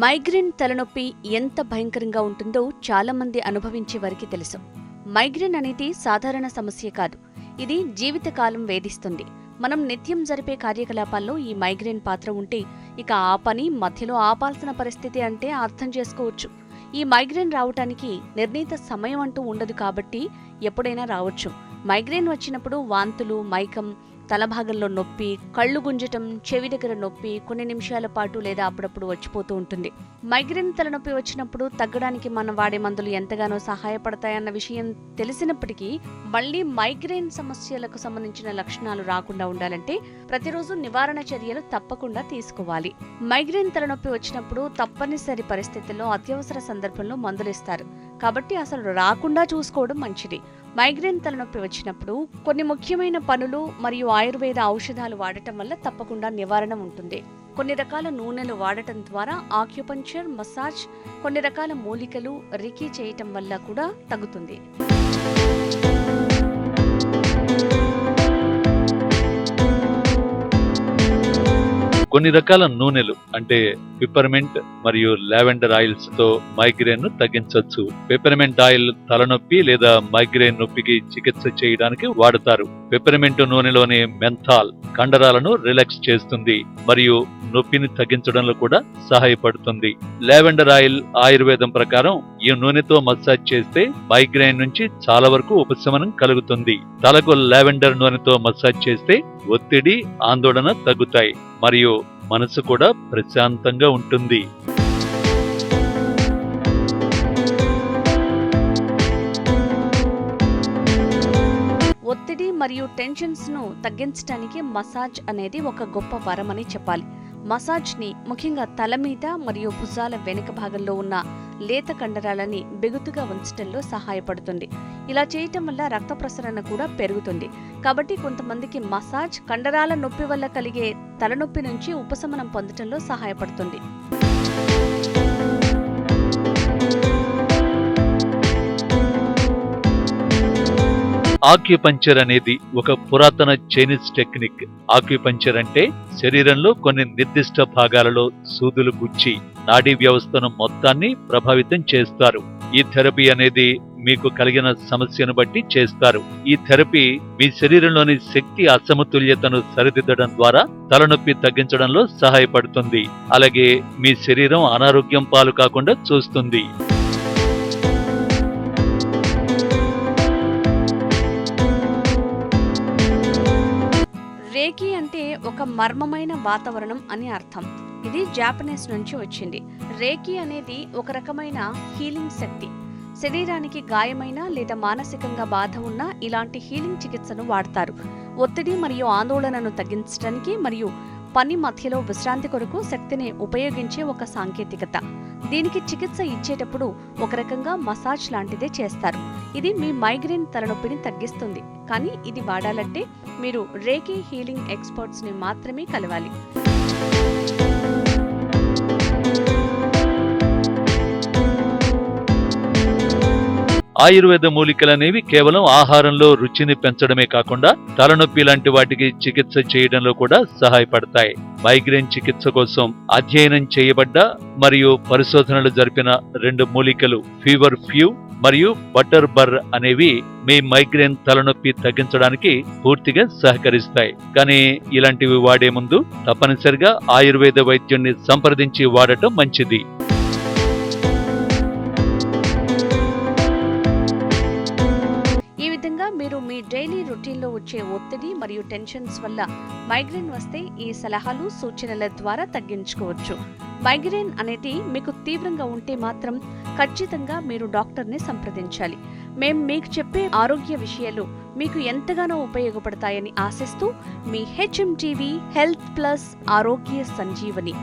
Migraine తలనొప్పి ఎంత భయంకరంగా ఉంటుందో చాలామంది అనుభవించే వారికి తెలుసు. మైగ్రేన్ అనేది సాధారణ సమస్య కాదు. ఇది జీవితకాలం వేధిస్తుంది. మనం నిత్యం జరిపే కార్యకలాపాల్లో ఈ మైగ్రేన్ పాత్ర ఉంటే ఇక ఆ పని మధ్యలో ఆపాల్సిన పరిస్థితి అంటే అర్థం చేసుకోవచ్చు. ఈ మైగ్రేన్ రావటానికి నిర్ణీత సమయం అంటూ ఉండదు కాబట్టి ఎప్పుడైనా రావచ్చు. మైగ్రేన్ వచ్చినప్పుడు వాంతులు, మైకం, తలభాగంలో నొప్పి, కళ్ళు గుంజటం, చెవి దగ్గర నొప్పి కొన్ని నిమిషాల పాటు లేదా అప్పుడప్పుడు వచ్చిపోతూ ఉంటుంది. మైగ్రేన్ తలనొప్పి వచ్చినప్పుడు తగ్గడానికి మనం వాడే మందులు ఎంతగానో సహాయపడతాయన్న విషయం తెలిసినప్పటికీ మళ్లీ మైగ్రేన్ సమస్యలకు సంబంధించిన లక్షణాలు రాకుండా ఉండాలంటే ప్రతిరోజు నివారణ చర్యలు తప్పకుండా తీసుకోవాలి. మైగ్రేన్ తలనొప్పి వచ్చినప్పుడు తప్పనిసరి పరిస్థితుల్లో అత్యవసర సందర్భంలో మందులు ఇస్తారు కాబట్టి అసలు రాకుండా చూసుకోవడం మంచిది. మైగ్రేన్ తలనొప్పి వచ్చినప్పుడు కొన్ని ముఖ్యమైన పనులు మరియు ఆయుర్వేద ఔషధాలు వాడటం వల్ల తప్పకుండా నివారణ ఉంటుంది. కొన్ని రకాల నూనెలు వాడటం ద్వారా ఆక్యుపంక్చర్, మసాజ్, కొన్ని రకాల మూలికలు రికీ చేయటం వల్ల కూడా తగ్గుతుంది. కొన్ని రకాల నూనెలు అంటే పిప్పర్మెంట్ మరియు లావెండర్ ఆయిల్స్ తో మైగ్రేన్ ను తగ్గించవచ్చు. పిప్పర్మెంట్ ఆయిల్ తలనొప్పి లేదా మైగ్రేన్ నొప్పికి చికిత్స చేయడానికి వాడతారు. పిప్పర్మెంట్ నూనెలోని మెంథాల్ కండరాలను రిలాక్స్ చేస్తుంది మరియు నొప్పిని తగ్గించడంలో కూడా సహాయపడుతుంది. లావెండర్ ఆయిల్ ఆయుర్వేదం ప్రకారం ఈ నూనెతో మసాజ్ చేస్తే మైగ్రేన్ నుంచి చాలా వరకు ఉపశమనం కలుగుతుంది. తలకు లావెండర్ నూనెతో మసాజ్ చేస్తే ఒత్తిడి, ఆందోళన తగ్గుతాయి మరియు మనసు కూడా ప్రశాంతంగా ఉంటుంది. ఒత్తిడి మరియు టెన్షన్స్ ను తగ్గించడానికి మసాజ్ అనేది ఒక గొప్ప వరం అని చెప్పాలి. మసాజ్ ని ముఖ్యంగా తల మీద మరియు భుజాల వెనుక భాగంలో ఉన్న లేత కండరాలని బిగుతుగా ఉంచడంలో సహాయపడుతుంది. ఇలా చేయటం వల్ల రక్త ప్రసరణ కూడా పెరుగుతుంది. కాబట్టి కొంతమందికి మసాజ్ కండరాల నొప్పి వల్ల కలిగే తలనొప్పి నుంచి ఉపశమనం పొందటంలో సహాయపడుతుంది. ఆక్యుపంక్చర్ అనేది ఒక పురాతన చైనీస్ టెక్నిక్. ఆక్యుపంక్చర్ అంటే శరీరంలో కొన్ని నిర్దిష్ట భాగాలలో సూదులు గుచ్చి నాడీ వ్యవస్థను మొత్తాన్ని ప్రభావితం చేస్తారు. ఈ థెరపీ అనేది మీకు కలిగిన సమస్యను బట్టి చేస్తారు. ఈ థెరపీ మీ శరీరంలోని శక్తి అసమతుల్యతను సరిదిద్దడం ద్వారా తలనొప్పి తగ్గించడంలో సహాయపడుతుంది. అలాగే మీ శరీరం అనారోగ్యం పాలు కాకుండా చూస్తుంది. రేకీ అంటే ఒక మర్మమైన వాతావరణం అని అర్థం. ఇది జాపనీస్ నుంచి వచ్చింది. రేకీ అనేది ఒక రకమైన హీలింగ్ శక్తి. శరీరానికి గాయమైన లేదా మానసికంగా బాధ ఉన్న ఇలాంటి హీలింగ్ చికిత్సను వాడతారు. ఒత్తిడి మరియు ఆందోళనను తగ్గించడానికి మరియు పని మధ్యలో విశ్రాంతి కొరకు శక్తిని ఉపయోగించే ఒక సాంకేతికత. దీనికి చికిత్స ఇచ్చేటప్పుడు ఒక రకంగా మసాజ్ లాంటిదే చేస్తారు. ఇది మీ మైగ్రేన్ తలనొప్పిని తగ్గిస్తుంది. కానీ ఇది వాడాలంటే మీరు రేకీ హీలింగ్ ఎక్స్పర్ట్స్ ని మాత్రమే కలవాలి. ఆయుర్వేద మూలికలనేవి కేవలం ఆహారంలో రుచిని పెంచడమే కాకుండా తలనొప్పి లాంటి వాటికి చికిత్స చేయడంలో కూడా సహాయపడతాయి. మైగ్రేన్ చికిత్స కోసం అధ్యయనం చేయబడ్డ మరియు పరిశోధనలు జరిపిన 2 మూలికలు ఫీవర్ ఫ్యూ మరియు బటర్ బర్ అనేవి మీ మైగ్రేన్ తలనొప్పి తగ్గించడానికి పూర్తిగా సహకరిస్తాయి. కానీ ఇలాంటివి వాడే ముందు తప్పనిసరిగా ఆయుర్వేద వైద్యున్ని సంప్రదించి వాడటం మంచిది. మీరు మీ డైలీ రొటీన్లో వచ్చే ఒత్తిడి మరియు టెన్షన్స్ వల్ల మైగ్రేన్ వస్తే ఈ సలహాలు, సూచనల ద్వారా తగ్గించుకోవచ్చు. మైగ్రేన్ అనేది మీకు తీవ్రంగా ఉంటే మాత్రం ఖచ్చితంగా మీరు డాక్టర్ని సంప్రదించాలి. మేం మీకు చెప్పే ఆరోగ్య విషయాలు మీకు ఎంతగానో ఉపయోగపడతాయని ఆశిస్తూ మీ HMTV హెల్త్ ప్లస్ ఆరోగ్య సంజీవని.